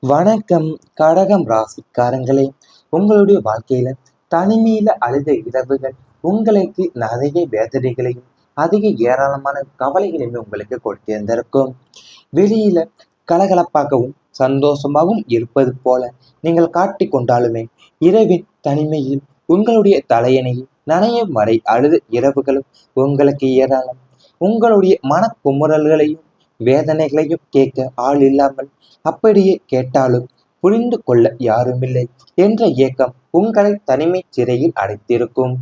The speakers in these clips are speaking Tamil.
வணக்கம். கடகம் ராசிக்காரங்களே, உங்களுடைய வாழ்க்கையில தனிமையில அழுத இரவுகள் உங்களுக்கு நிறைய வேதனைகளையும் அதிக ஏராளமான கவலைகளையுமே உங்களுக்கு கொடுத்திருந்திருக்கும். வெளியில கலகலப்பாகவும் சந்தோஷமாகவும் இருப்பது போல நீங்கள் காட்டிக் கொண்டாலுமே இரவின் தனிமையில் உங்களுடைய தலையணையில் நனையும் வரை அழுத இரவுகளும் உங்களுக்கு ஏராளம். உங்களுடைய மனக்குமுறல்களையும் வேதனைகளையும் கேட்க ஆள் இல்லாமல், அப்படியே கேட்டாலும் புரிந்து கொள்ள யாருமில்லை என்ற ஏக்கம் உங்களை தனிமை சிறையில் அடைத்திருக்கும்.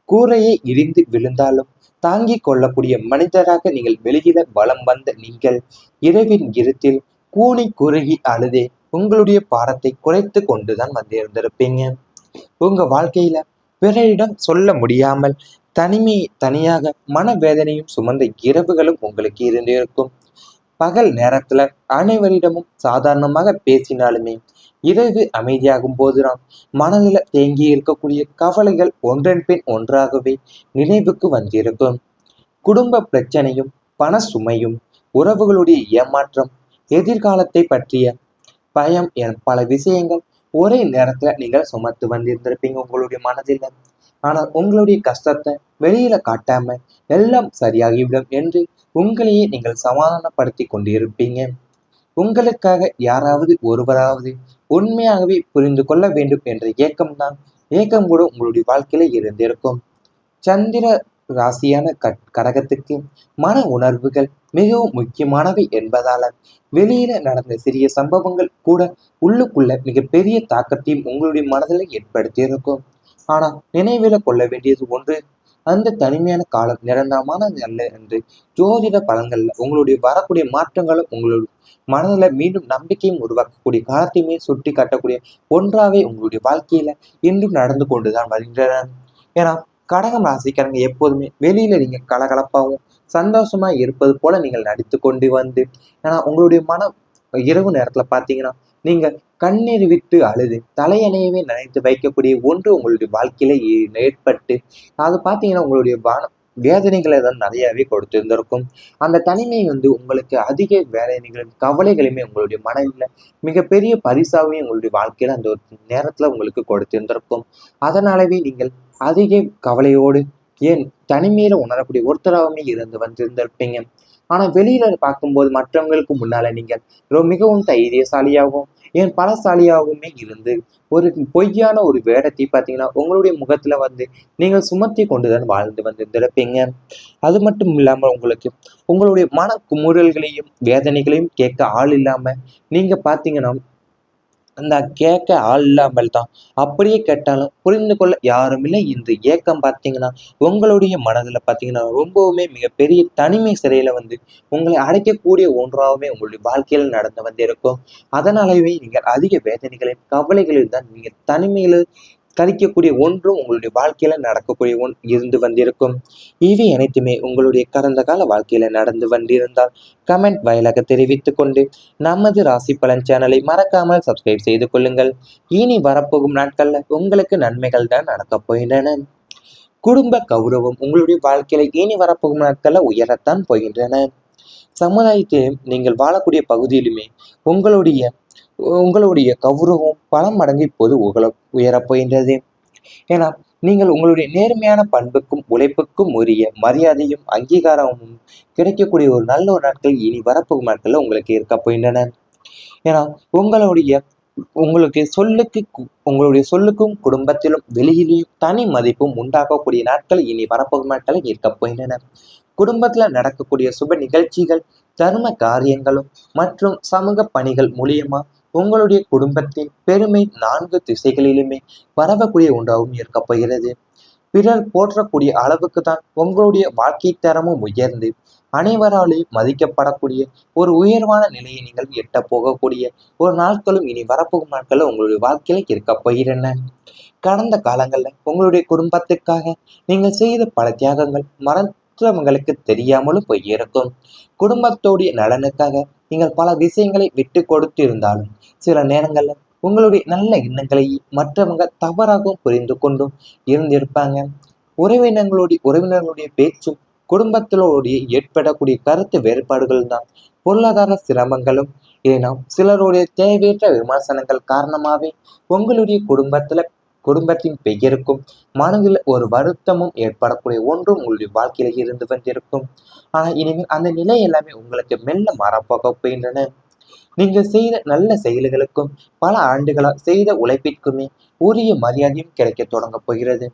கூரையை இடிந்து விழுந்தாலும் தாங்கிக் கொள்ளக்கூடிய மனிதராக நீங்கள் வெளியில வலம் வந்த நீங்கள் இரவின் இருட்டில் கூனி குறுகி அழுதே உங்களுடைய பாரத்தை குறைத்து கொண்டுதான் வந்திருந்திருப்பீங்க. உங்க வாழ்க்கையில பிறரிடம் சொல்ல முடியாமல் தனியாக மனவேதனையும் சுமந்த இரவுகளும் உங்களுக்கு இருந்திருக்கும். பகல் நேரத்துல அனைவரிடமும் சாதாரணமாக பேசினாலுமே இரவு அமைதியாகும் போதுதான் மனதில தேங்கி இருக்கக்கூடிய கவலைகள் ஒன்றன் பின் ஒன்றாகவே நினைவுக்கு வந்திருக்கும். குடும்ப பிரச்சனையும், பண சுமையும், உறவுகளுடைய ஏமாற்றம், எதிர்காலத்தை பற்றிய பயம் என பல விஷயங்கள் ஒரே நேரத்துல நீங்கள் சுமத்து வந்திருந்திருப்பீங்க உங்களுடைய மனதில. ஆனால் உங்களுடைய கஷ்டத்தை வெளியில காட்டாம எல்லாம் சரியாகிவிடும் என்று உங்களையே நீங்கள் சமாதானப்படுத்தி கொண்டிருப்பீங்க. உங்களுக்காக யாராவது ஒருவராவது உண்மையாகவே புரிந்து கொள்ள வேண்டும் என்ற ஏக்கம் கூட உங்களுடைய வாழ்க்கையில இருந்திருக்கும். சந்திர ராசியான கடகத்துக்கு மன உணர்வுகள் மிகவும் முக்கியமானவை என்பதால வெளியில நடந்த சிறிய சம்பவங்கள் கூட உள்ளுக்குள்ள மிகப்பெரிய தாக்கத்தையும் உங்களுடைய மனதில் ஏற்படுத்தியிருக்கும். ஆனா நினைவில கொள்ள வேண்டியது ஒன்று, அந்த தனிமையான காலம் நிரந்தரமானது அல்ல என்று ஜோதிட பலன்கள்ல உங்களுடைய வரக்கூடிய மாற்றங்களும் உங்களுடைய மனதில மீண்டும் நம்பிக்கையும் உருவாக்கக்கூடிய காலத்தையுமே சுட்டி காட்டக்கூடிய ஒன்றாவே உங்களுடைய வாழ்க்கையில இன்றும் நடந்து கொண்டுதான் வருகின்றன. ஏன்னா கடகம் ராசிக்காரங்க எப்போதுமே வெளியில நீங்க கலகலப்பாகவும் சந்தோஷமா இருப்பது போல நீங்கள் நடித்து கொண்டு வந்து, ஏன்னா உங்களுடைய மனம் இரவு நேரத்துல பாத்தீங்கன்னா நீங்க கண்ணீர் விட்டு அழுது தலையணையவே நினைத்து வைக்கக்கூடிய ஒன்று உங்களுடைய வாழ்க்கையில ஏற்பட்டு அது பாத்தீங்கன்னா உங்களுடைய வேதனைகளை தான் நிறையவே கொடுத்திருந்திருக்கும். அந்த தனிமை உங்களுக்கு அதிக வேதனைகளும் கவலைகளையுமே உங்களுடைய மனதில் மிகப்பெரிய பரிசாவே உங்களுடைய வாழ்க்கையில அந்த ஒரு நேரத்துல உங்களுக்கு கொடுத்திருந்திருக்கும். அதனாலவே நீங்கள் அதிக கவலையோடு ஏன் தனிமையில உணரக்கூடிய ஒருத்தராகவுமே இருந்து வந்திருந்திருப்பீங்க. ஆனா வெளியில பார்க்கும்போது மற்றவங்களுக்கு முன்னால நீங்கள் மிகவும் தைரியசாலியாகவும் ஏன் பலசாலியாகவுமே இருந்து ஒரு பொய்யான ஒரு வேடத்தை பார்த்தீங்கன்னா உங்களுடைய முகத்துல நீங்கள் சுமத்தி கொண்டுதான் வாழ்ந்து வந்திருந்திருப்பீங்க. அது மட்டும் இல்லாம உங்களுடைய மன குமுறல்களையும் வேதனைகளையும் கேட்க ஆள் இல்லாம நீங்க பாத்தீங்கன்னா அந்த கேட்க ஆள் இல்லாமல் தான் அப்படியே கேட்டாலும் புரிந்து கொள்ள யாரும் இல்லை. இந்த ஏக்கம் பார்த்தீங்கன்னா உங்களுடைய மனதுல பார்த்தீங்கன்னா ரொம்பவுமே மிகப்பெரிய தனிமை சிறையில உங்களை அடைக்கக்கூடிய ஒன்றாகவே உங்களுடைய வாழ்க்கையில நடந்து வந்திருக்கும். அதனாலவே நீங்கள் அதிக வேதனைகளையும் கவலைகளில் தான் நீங்கள் தனிமையில கழிக்கக்கூடிய ஒன்றும் உங்களுடைய வாழ்க்கையில நடக்கக்கூடிய இருந்து வந்திருக்கும். இவை அனைத்துமே உங்களுடைய கடந்த கால வாழ்க்கையில நடந்து வந்திருந்தால் கமெண்ட் வாயிலாக தெரிவித்துக் கொண்டு நமது ராசி பலன் சேனலை மறக்காமல் சப்ஸ்கிரைப் செய்து கொள்ளுங்கள். இனி வரப்போகும் நாட்கள்ல உங்களுக்கு நன்மைகள் தான் நடக்கப் போகின்றன. குடும்ப கௌரவம் உங்களுடைய வாழ்க்கையில இனி வரப்போகும் நாட்கள்ல உயரத்தான் போகின்றன. சமுதாயத்திலும் நீங்கள் வாழக்கூடிய பகுதியிலுமே உங்களுடைய உங்களுடைய கௌரவம் பல மடங்கு இப்போது உயரப் போகின்றது. ஏன்னா நீங்கள் உங்களுடைய நேர்மையான பண்புக்கும் உழைப்புக்கும் உரிய மரியாதையும் அங்கீகாரமும் கிடைக்கக்கூடிய ஒரு நல்ல ஒரு நாட்கள் இனி வரப்போகும் நாட்கள்ல உங்களுக்கு இருக்க போகின்றன. ஏன்னா உங்களுடைய உங்களுடைய சொல்லுக்கும் குடும்பத்திலும் வெளியிலேயும் தனி மதிப்பும் உண்டாகக்கூடிய நாட்கள் இனி வரப்போகும் நாட்கள் இருக்க போகின்றன. குடும்பத்துல நடக்கக்கூடிய சுப நிகழ்ச்சிகள், தர்ம காரியங்களும் மற்றும் சமூக பணிகள் மூலியமா உங்களுடைய குடும்பத்தின் பெருமை 4 திசைகளிலுமே பரவக்கூடிய ஒன்றாகவும் இருக்க போகிறது. பிறர் போற்றக்கூடிய அளவுக்கு தான் உங்களுடைய வாழ்க்கை தரமும் உயர்ந்து அனைவராலையும் மதிக்கப்படக்கூடிய ஒரு உயர்வான நிலையை நீங்கள் எட்ட போகக்கூடிய ஒரு நாட்களும் இனி வரப்போகும் நாட்களும் உங்களுடைய வாழ்க்கையில இருக்க போகிறன. கடந்த காலங்கள்ல உங்களுடைய குடும்பத்துக்காக நீங்கள் செய்த பல தியாகங்கள் மற்றவங்களுக்கு தெரியாமலும் போயிருக்கும். குடும்பத்தோடைய நலனுக்காக நீங்கள் பல விஷயங்களை விட்டு கொடுத்து இருந்தாலும் சில நேரங்கள்ல உங்களுடைய நல்ல எண்ணங்களை மற்றவங்க தவறாகவும் புரிந்து கொண்டும் இருந்திருப்பாங்க. உறவினர்களுடைய பேச்சும் குடும்பத்திலோடைய ஏற்படக்கூடிய கருத்து வேறுபாடுகள் தான் பொருளாதார சிரமங்களும் ஏன்னா சிலருடைய தேவையற்ற விமர்சனங்கள் காரணமாவே உங்களுடைய குடும்பத்தின் பெயருக்கும் மனதில் ஒரு வருத்தமும் ஏற்படக்கூடிய ஒன்றும் உங்களுடைய வாழ்க்கையில இருந்து வந்திருக்கும். ஆனா இனிமேல் அந்த நிலை எல்லாமே உங்களுக்கு மெல்ல மாறப்போக போகின்றன. நீங்க செய்த நல்ல செயல்களுக்கும் பல ஆண்டுகளா செய்த உழைப்பிற்குமே உரிய மரியாதையும் கிடைக்க தொடங்க போகிறது.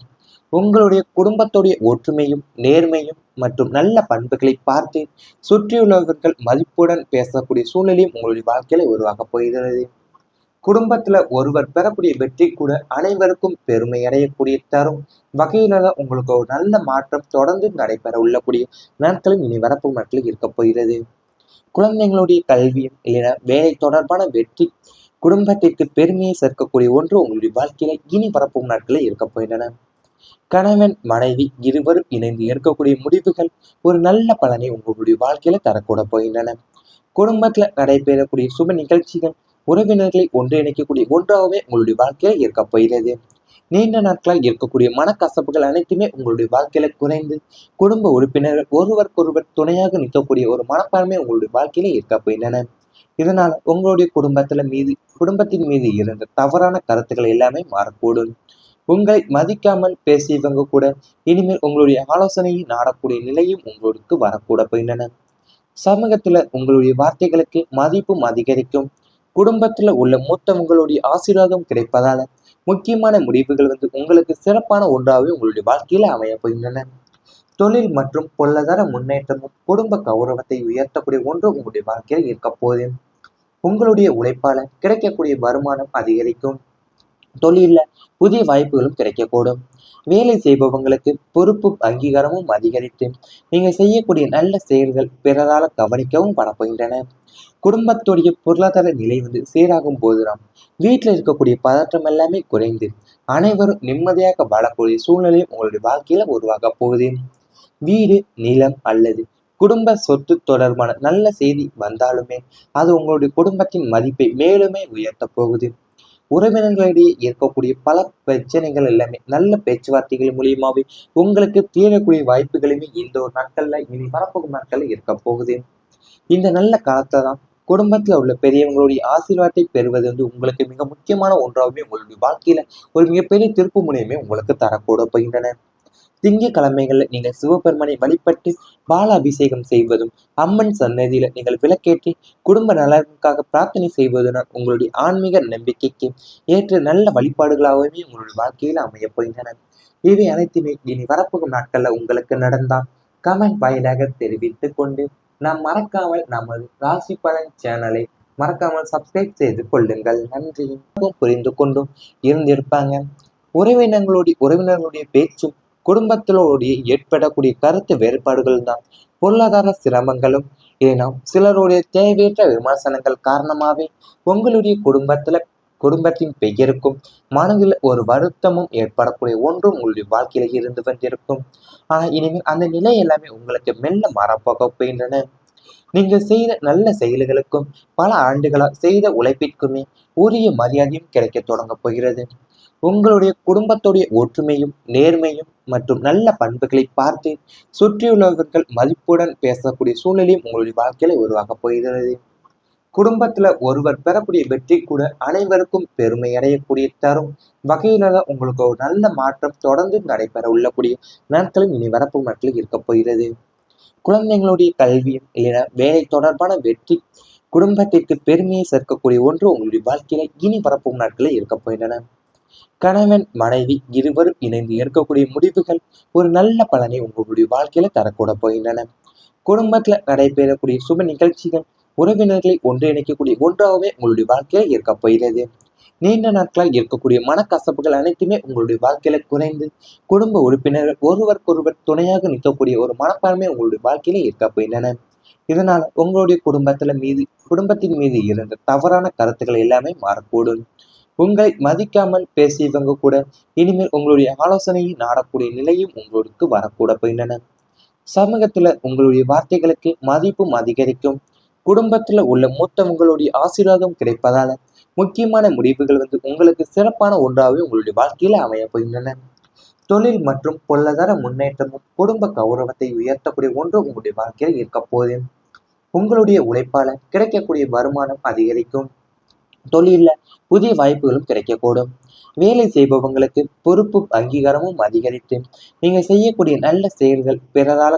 உங்களுடைய குடும்பத்துடைய ஒற்றுமையும் நேர்மையும் மற்றும் நல்ல பண்புகளை பார்த்து சுற்றியுள்ளவர்கள் மதிப்புடன் பேசக்கூடிய சூழ்நிலையும் உங்களுடைய வாழ்க்கையில உருவாகப் போகிறது. குடும்பத்துல ஒருவர் பெறக்கூடிய வெற்றி கூட அனைவருக்கும் பெருமை அடையக்கூடிய தரும் வகையில தான் உங்களுக்கு ஒரு நல்ல மாற்றம் தொடர்ந்து நடைபெற உள்ளக்கூடிய நாட்களும் இனி வரப்போகும் நாட்களில் இருக்க போகிறது. குழந்தைங்களுடைய கல்வியும் இல்லைன்னா வேலை தொடர்பான வெற்றி குடும்பத்திற்கு பெருமையை சேர்க்கக்கூடிய ஒன்று உங்களுடைய வாழ்க்கையில இனி வரப்போகும் நாட்களில் இருக்க போகின்றன. கணவன் மனைவி இருவரும் இணைந்து எடுக்கக்கூடிய முடிவுகள் ஒரு நல்ல பலனை உங்களுடைய வாழ்க்கையில தரக்கூட போகின்றன. குடும்பத்துல நடைபெறக்கூடிய சுப நிகழ்ச்சிகள் உறவினர்களை ஒன்றிணைக்கக்கூடிய ஒன்றாகவே உங்களுடைய வாழ்க்கையில இருக்க போகிறது. நீண்ட நாட்களால் இருக்கக்கூடிய மனக்கசப்புகள் அனைத்துமே உங்களுடைய வாழ்க்கையில குறைந்து குடும்ப உறுப்பினர்கள் ஒருவருக்கொருவர் துணையாக நிற்கக்கூடிய ஒரு மனப்பான்மை உங்களுடைய வாழ்க்கையில இருக்க போகின்றன. இதனால் உங்களுடைய குடும்பத்தின் மீது இருந்த தவறான கருத்துக்கள் எல்லாமே மாறக்கூடும். உங்களை மதிக்காமல் பேசியவங்க கூட இனிமேல் உங்களுடைய ஆலோசனையை நாடக்கூடிய நிலையும் உங்களுக்கு வரக்கூட போகின்றன. சமூகத்துல உங்களுடைய வார்த்தைகளுக்கு மதிப்பும் அதிகரிக்கும். குடும்பத்துல உள்ள மூத்தவங்களுடைய ஆசீர்வாதம் கிடைப்பதால முக்கியமான முடிவுகள் உங்களுக்கு சிறப்பான ஒன்றாகவே உங்களுடைய வாழ்க்கையில அமைய போகின்றன. தொழில் மற்றும் பொருளாதார முன்னேற்றமும் குடும்ப கௌரவத்தை உயர்த்தக்கூடிய ஒன்று உங்களுடைய வாழ்க்கையில் இருக்க போது. உங்களுடைய உழைப்பால கிடைக்கக்கூடிய வருமானம் அதிகரிக்கும். தொழில்ல புதிய வாய்ப்புகளும் கிடைக்கக்கூடும். வேலை செய்பவங்களுக்கு பொறுப்பும் அங்கீகாரமும் அதிகரித்து நீங்க செய்யக்கூடிய நல்ல செயல்கள் பிறரால கவனிக்கவும் படப்படுகின்றன. குடும்பத்துடைய பொருளாதார நிலை சீராகும் போதுதான் வீட்டில் இருக்கக்கூடிய பதற்றம் எல்லாமே குறைந்து அனைவரும் நிம்மதியாக வாழக்கூடிய சூழ்நிலையும் உங்களுடைய வாழ்க்கையில உருவாக போகுது. வீடு நிலம் அல்லது குடும்ப சொத்து தொடர்பான நல்ல செய்தி வந்தாலுமே அது உங்களுடைய குடும்பத்தின் மதிப்பை மேலுமே உயர்த்த போகுது. உறவினர்களிடையே இருக்கக்கூடிய பல பிரச்சனைகள் எல்லாமே நல்ல பேச்சுவார்த்தைகள் மூலியமாவே உங்களுக்கு தீரக்கூடிய வாய்ப்புகளுமே இந்த ஒரு நாட்கள்ல இனி வரப்போகும் நாட்கள்ல இருக்க போகுது. இந்த நல்ல காலத்தை தான் குடும்பத்துல உள்ள பெரியவங்களுடைய ஆசீர்வாதத்தை பெறுவது உங்களுக்கு மிக முக்கியமான ஒன்றாகவே உங்களுடைய வாழ்க்கையில ஒரு மிகப்பெரிய திருப்பு முனையுமே உங்களுக்கு தரக்கூட போகின்றன. திங்கட்கிழமைகள்ல நீங்கள் சிவபெருமானை வழிபட்டு பால அபிஷேகம் செய்வதும் அம்மன் சன்னதியில நீங்கள் விளக்கேற்றி குடும்ப நலனுக்காக பிரார்த்தனை செய்வதுடன் உங்களுடைய ஆன்மீக நம்பிக்கைக்கு ஏற்ற நல்ல வழிபாடுகளாகவே உங்களுடைய வாழ்க்கையில அமைய போகின்றன. இவை அனைத்துமே இனி வரப்போகும் நாட்கள்ல உங்களுக்கு நடந்தால் கமெண்ட் வாயிலாக தெரிவித்துக் கொண்டு நாம் மறக்காமல் நமது ராசி பலன் சேனலை மறக்காமல் சப்ஸ்கிரைப் செய்து கொள்ளுங்கள். நன்றி. புரிந்து கொண்டும் இருந்திருப்பாங்க. உறவினர்களுடைய பேச்சும் குடும்பத்திலோடைய ஏற்படக்கூடிய கருத்து வேறுபாடுகள் தான் பொருளாதார சிரமங்களும் ஏன்னா சிலருடைய தேவையற்ற விமர்சனங்கள் காரணமாவே உங்களுடைய குடும்பத்தின் பெயருக்கும் மனதில் ஒரு வருத்தமும் ஏற்படக்கூடிய ஒன்றும் உங்களுடைய வாழ்க்கையில இருந்து வந்திருக்கும். ஆனா இனிமேல் அந்த நிலை எல்லாமே உங்களுக்கு மெல்ல மாறப்போக போகின்றன. நீங்க செய்த நல்ல செயல்களுக்கும் பல ஆண்டுகளா செய்த உழைப்பிற்குமே உரிய மரியாதையும் கிடைக்க தொடங்க போகிறது. உங்களுடைய குடும்பத்துடைய ஒற்றுமையும் நேர்மையும் மற்றும் நல்ல பண்புகளை பார்த்து சுற்றியுள்ளவர்கள் மதிப்புடன் பேசக்கூடிய சூழ்நிலையும் உங்களுடைய வாழ்க்கையில உருவாக போகிறது. குடும்பத்துல ஒருவர் பெறக்கூடிய வெற்றி கூட அனைவருக்கும் பெருமை அடையக்கூடிய தரும் வகையில தான் உங்களுக்கு ஒரு நல்ல மாற்றம் தொடர்ந்து நடைபெற உள்ளக்கூடிய நாட்களும் இனி வரப்போகும் நாட்களில் இருக்க போகிறது. குழந்தைங்களுடைய கல்வியும் இல்லைன்னா வேலை தொடர்பான வெற்றி குடும்பத்திற்கு பெருமையை சேர்க்கக்கூடிய ஒன்று உங்களுடைய வாழ்க்கையில இனி வரப்போகும் நாட்களில் இருக்க போகின்றன. கணவன் மனைவி இருவரும் இணைந்து எடுக்கக்கூடிய முடிவுகள் ஒரு நல்ல பலனை உங்களுடைய வாழ்க்கையில தரக்கூட போகின்றன. குடும்பத்துல நடைபெறக்கூடிய சுப நிகழ்ச்சிகள் உறவினர்களை ஒன்றிணைக்கக்கூடிய ஒன்றாகவே உங்களுடைய வாழ்க்கையில இருக்க போகிறது. நீண்ட நாட்களால் இருக்கக்கூடிய மனக்கசப்புகள் அனைத்துமே உங்களுடைய வாழ்க்கையில குறைந்து குடும்ப உறுப்பினர்கள் ஒருவருக்கொருவர் துணையாக நிற்கக்கூடிய ஒரு மனப்பான்மை உங்களுடைய வாழ்க்கையில இருக்க போகின்றன. இதனால் உங்களுடைய குடும்பத்தின் மீது இருந்த தவறான கருத்துக்கள் எல்லாமே மாறக்கூடும். உங்களை மதிக்காமல் பேசியவங்க கூட இனிமேல் உங்களுடைய ஆலோசனையை நாடக்கூடிய நிலையும் உங்களுக்கு வரக்கூட போகின்றன. சமூகத்துல உங்களுடைய வார்த்தைகளுக்கு மதிப்பும் அதிகரிக்கும். குடும்பத்துல உள்ள மூத்தவங்களுடைய ஆசீர்வாதம் கிடைப்பதால முக்கியமான முடிவுகள் உங்களுக்கு சிறப்பான ஒன்றாகவே உங்களுடைய வாழ்க்கையில அமைய போகின்றன. தொழில் மற்றும் பொருளாதார முன்னேற்றமும் குடும்ப கௌரவத்தை உயர்த்தக்கூடிய ஒன்று உங்களுடைய வாழ்க்கையில் இருக்க போது. உங்களுடைய உழைப்பால கிடைக்கக்கூடிய வருமானம் அதிகரிக்கும். தொழில்ல புதிய வாய்ப்புகளும் கிடைக்கக்கூடும். வேலை செய்பவங்களுக்கு பொறுப்பு அங்கீகாரமும் அதிகரித்து நீங்க செய்யக்கூடிய நல்ல செயல்கள் பிறரால